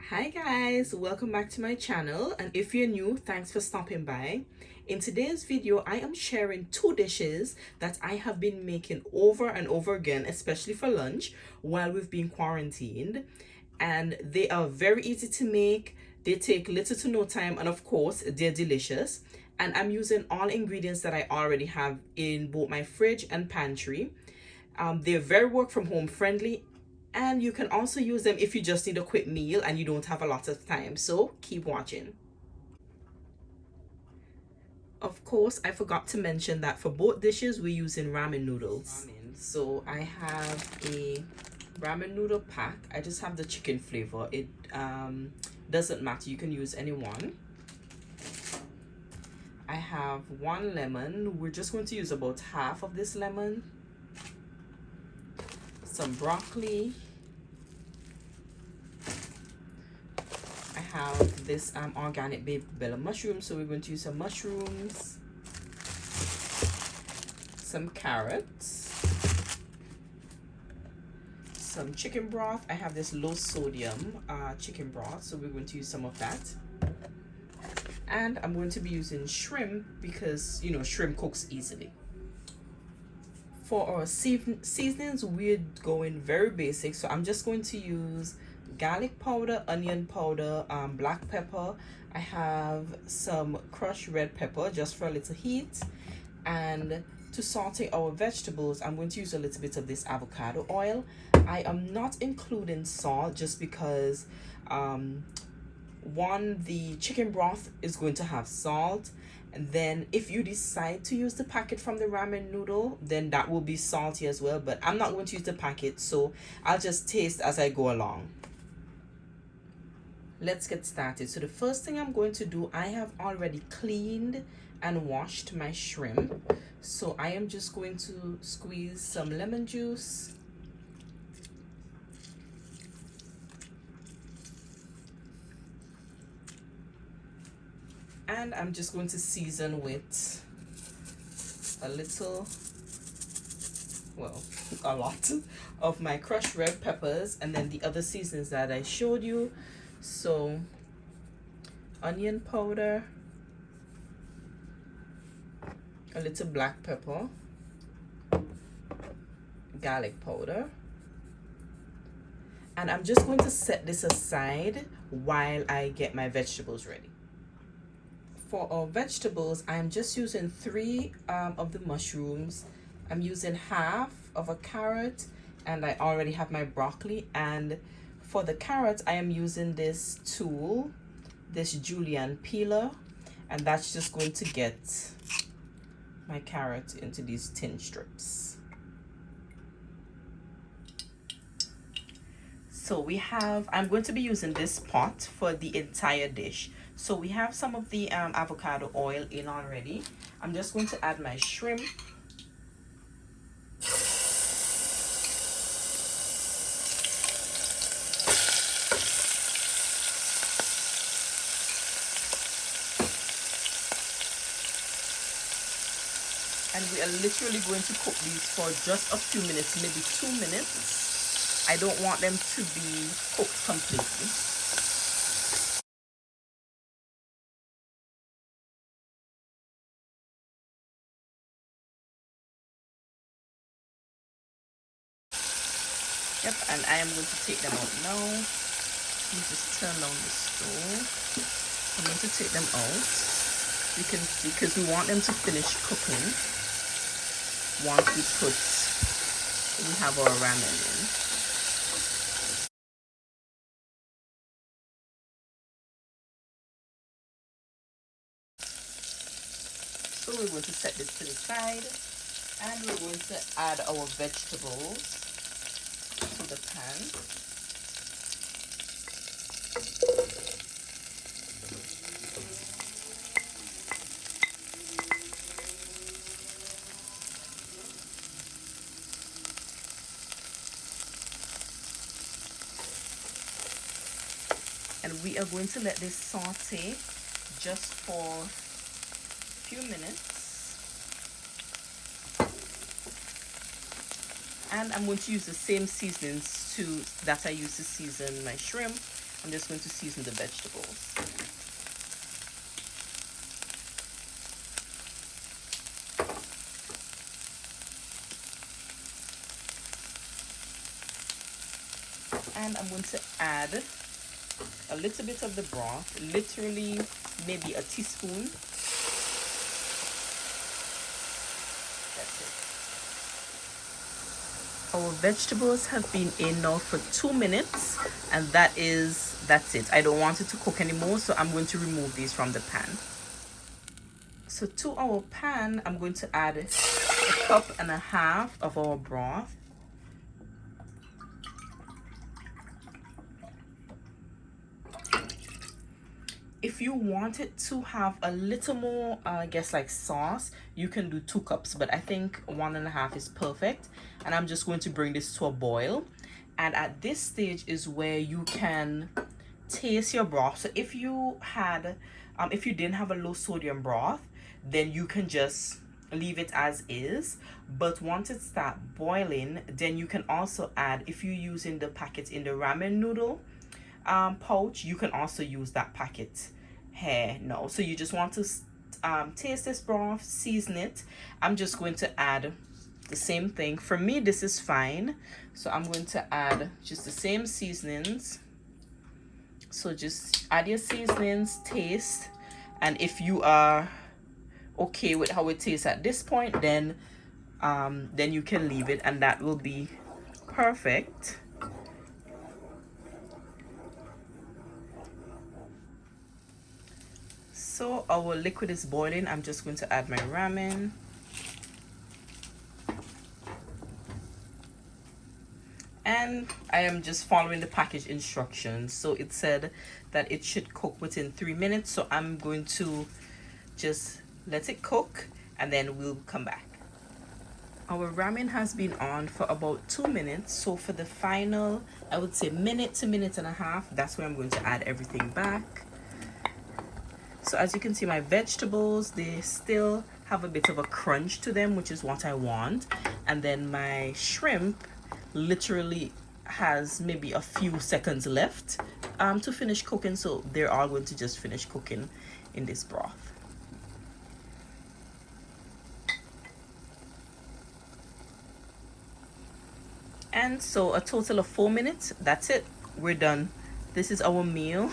Hi guys, welcome back to my channel, and if you're new, thanks for stopping by. In today's video, I am sharing two dishes that I have been making over and over again, especially for lunch while we've been quarantined, and they are very easy to make. They take little to no time, and of course they're delicious. And I'm using all ingredients that I already have in both my fridge and pantry. They're very work from home friendly, and you can also use them if you just need a quick meal and you don't have a lot of time. So keep watching. Of course, I forgot to mention that for both dishes we're using ramen noodles. So I have a ramen noodle pack. I just have the chicken flavor. It doesn't matter, you can use any one. I have one lemon. We're just going to use about half of this lemon. Some broccoli. I have this organic baby bella mushroom, so we're going to use some mushrooms, some carrots, some chicken broth. I have this low sodium chicken broth, so we're going to use some of that. And I'm going to be using shrimp because shrimp cooks easily. For our seasonings, we're going very basic, so I'm just going to use garlic powder, onion powder, black pepper. I have some crushed red pepper just for a little heat. And to saute our vegetables, I'm going to use a little bit of this avocado oil. I am not including salt just because the chicken broth is going to have salt, and then if you decide to use the packet from the ramen noodle, then that will be salty as well, but I'm not going to use the packet, so I'll just taste as I go along. Let's get started. So the first thing I'm going to do, I have already cleaned and washed my shrimp, so I am just going to squeeze some lemon juice. And I'm just going to season with a little, well, a lot of my crushed red peppers, and then the other seasonings that I showed you. So onion powder, a little black pepper, garlic powder, and I'm just going to set this aside while I get my vegetables ready. For our vegetables, I'm just using 3 of the mushrooms. I'm using half of a carrot, and I already have my broccoli. And for the carrots, I am using this tool, this julienne peeler, and that's just going to get my carrot into these thin strips. So I'm going to be using this pot for the entire dish. So we have some of the avocado oil in already. I'm just going to add my shrimp. And we are literally going to cook these for just a few minutes, maybe 2 minutes. I don't want them to be cooked completely. Yep, and I am going to take them out now. Let me just turn down the stove. I'm going to take them out. You can see, because we want them to finish cooking once we have our ramen in. So we're going to set this to the side, and we're going to add our vegetables to the pan. And we are going to let this saute just for a few minutes. And I'm going to use the same seasonings that I use to season my shrimp. I'm just going to season the vegetables. And I'm going to add a little bit of the broth, literally maybe a teaspoon. That's it. Our vegetables have been in now for 2 minutes, and that's it. I don't want it to cook anymore, so I'm going to remove these from the pan. So to our pan, I'm going to add 1.5 cups of our broth. If you want it to have a little more, I guess like sauce, you can do 2 cups, but I think 1.5 is perfect. And I'm just going to bring this to a boil. And at this stage is where you can taste your broth. So if you had, if you didn't have a low sodium broth, then you can just leave it as is. But once it starts boiling, then you can also add, if you're using the packet in the ramen noodle pouch, you can also use that packet here. No, so you just want to taste this broth, season it. I'm just going to add the same thing. For me, this is fine, so I'm going to add just the same seasonings. So just add your seasonings, taste, and if you are okay with how it tastes at this point, then you can leave it, and that will be perfect. So our liquid is boiling. I'm just going to add my ramen. And I am just following the package instructions. So it said that it should cook within 3 minutes. So I'm going to just let it cook and then we'll come back. Our ramen has been on for about 2 minutes. So for the final, I would say minute to minute and a half, that's where I'm going to add everything back. So as you can see, my vegetables, they still have a bit of a crunch to them, which is what I want. And then my shrimp literally has maybe a few seconds left to finish cooking. So they're all going to just finish cooking in this broth. And so a total of 4 minutes, that's it, we're done. This is our meal.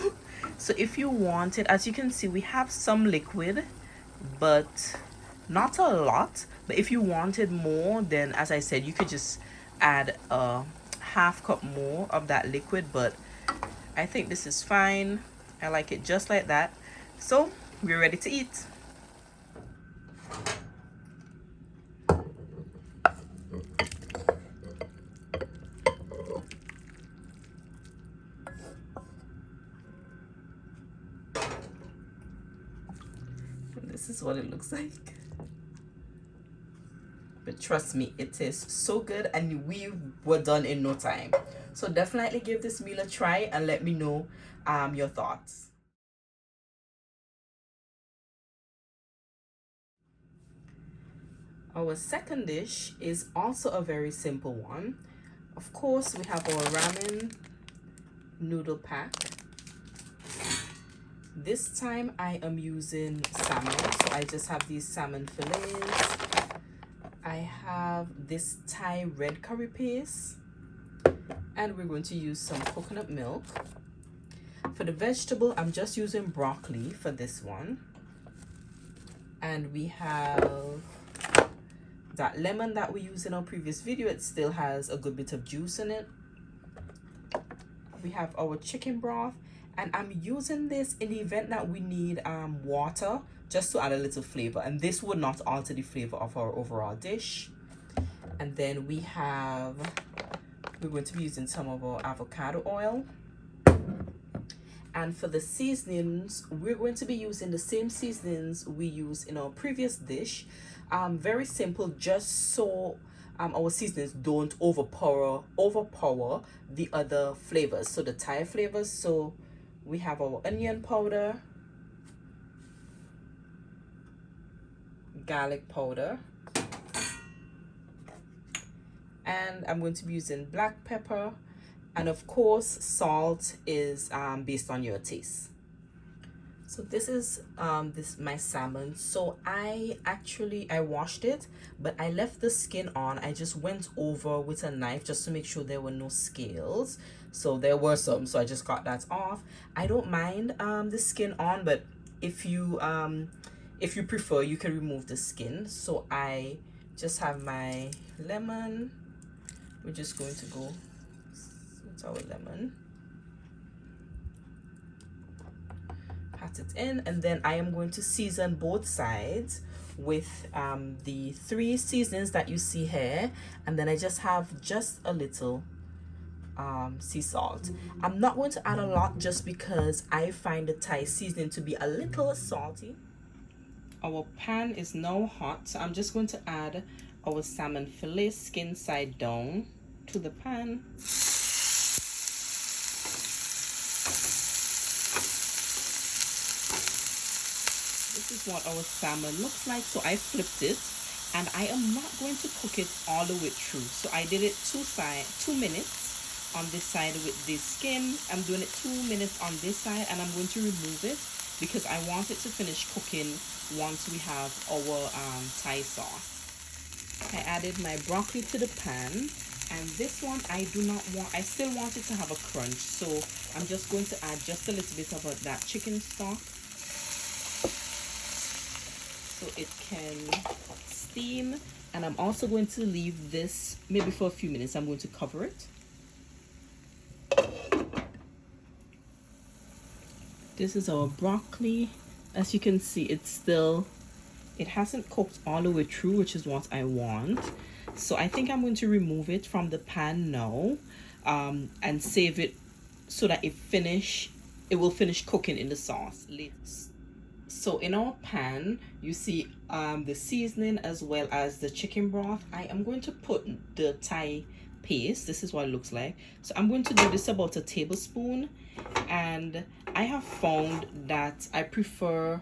So if you want it, as you can see, we have some liquid, but not a lot. But if you wanted more, then as I said, you could just add a 1/2 cup more of that liquid, but I think this is fine. I like it just like that. So we're ready to eat. This is what it looks like. But trust me, it is so good, and we were done in no time. So definitely give this meal a try and let me know your thoughts. Our second dish is also a very simple one. Of course, we have our ramen noodle pack. This time I am using salmon, so I just have these salmon fillets. I have this Thai red curry paste, and we're going to use some coconut milk. For the vegetable, I'm just using broccoli for this one. And we have that lemon that we used in our previous video. It still has a good bit of juice in it. We have our chicken broth, and I'm using this in the event that we need water, just to add a little flavor, and this would not alter the flavor of our overall dish. And then we're going to be using some of our avocado oil. And for the seasonings, we're going to be using the same seasonings we used in our previous dish. Very simple, just so our seasonings don't overpower the other flavors, so the Thai flavors. So we have our onion powder, garlic powder, and I'm going to be using black pepper And of course, salt is based on your taste. So this is this my salmon. So I washed it, but I left the skin on. I just went over with a knife just to make sure there were no scales. So there were some, so I just got that off. I don't mind the skin on, but if you prefer, you can remove the skin. So I just have my lemon. We're just going to go with our lemon. Pat it in, and then I am going to season both sides with the 3 seasonings that you see here, and then I just have just a little sea salt. I'm not going to add a lot just because I find the Thai seasoning to be a little salty. Our pan is now hot, so I'm just going to add our salmon fillet skin side down to the pan. This is what our salmon looks like. So I flipped it, and I am not going to cook it all the way through. So I did it 2 minutes on this side with the skin. I'm doing it 2 minutes on this side, and I'm going to remove it because I want it to finish cooking once we have our Thai sauce. I added my broccoli to the pan, and this one I still want it to have a crunch, so I'm just going to add just a little bit of that chicken stock so it can steam. And I'm also going to leave this maybe for a few minutes. I'm going to cover it. This is our broccoli. As you can see, it hasn't cooked all the way through, which is what I want. So I think I'm going to remove it from the pan now, and save it so that it will finish cooking in the sauce. So in our pan, you see the seasoning as well as the chicken broth. I am going to put the Thai paste. This is what it looks like. So I'm going to do this about a tablespoon, and I have found that I prefer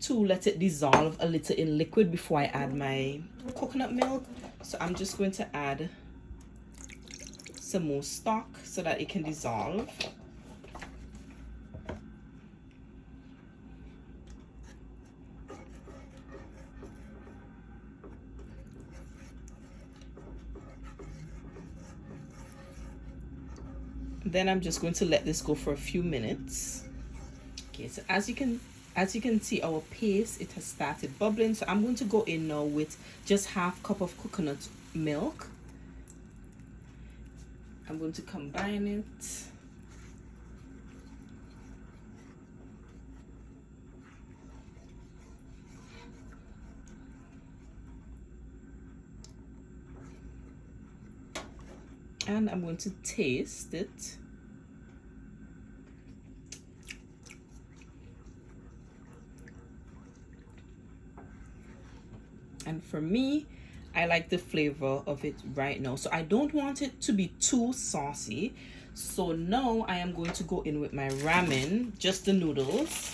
to let it dissolve a little in liquid before I add my coconut milk. So I'm just going to add some more stock so that it can dissolve. Then I'm just going to let this go for a few minutes. Okay, so as you can see, our paste, it has started bubbling. So I'm going to go in now with just half cup of coconut milk. I'm going to combine it. And I'm going to taste it. And for me, I like the flavor of it right now. So I don't want it to be too saucy. So now I am going to go in with my ramen, just the noodles.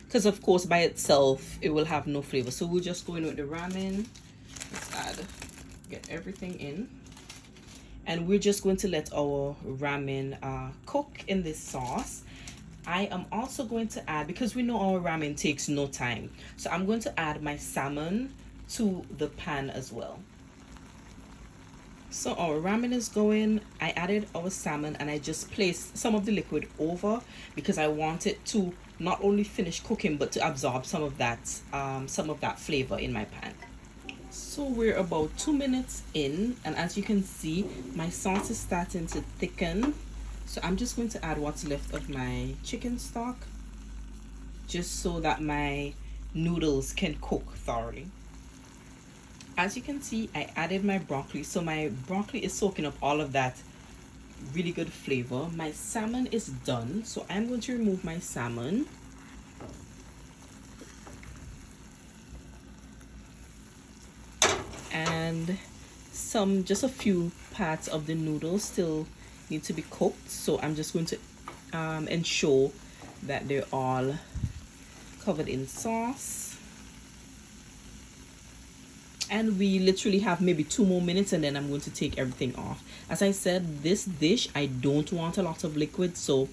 Because of course by itself, it will have no flavor. So we'll just go in with the ramen. Let's get everything in. And we're just going to let our ramen cook in this sauce. I am also going to add, because we know our ramen takes no time, so I'm going to add my salmon to the pan as well. So our ramen is going. I added our salmon, and I just placed some of the liquid over because I want it to not only finish cooking but to absorb some of that flavor in my pan. So we're about 2 minutes in, and as you can see, my sauce is starting to thicken. So I'm just going to add what's left of my chicken stock, just so that my noodles can cook thoroughly. As you can see, I added my broccoli. So my broccoli is soaking up all of that really good flavor. My salmon is done, so I'm going to remove my salmon. And just a few parts of the noodles still need to be cooked, so I'm just going to ensure that they're all covered in sauce. And we literally have maybe 2 more minutes, and then I'm going to take everything off. As I said, this dish, I don't want a lot of liquid, so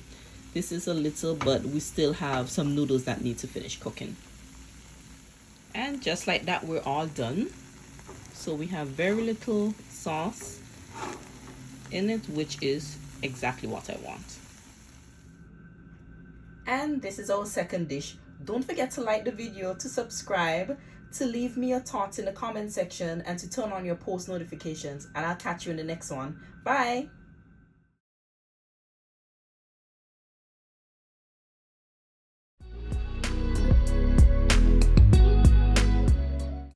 this is a little, but we still have some noodles that need to finish cooking. And just like that, we're all done. So we have very little sauce in it, which is exactly what I want. And this is our second dish. Don't forget to like the video, to subscribe, to leave me your thoughts in the comment section, and to turn on your post notifications. And I'll catch you in the next one. Bye.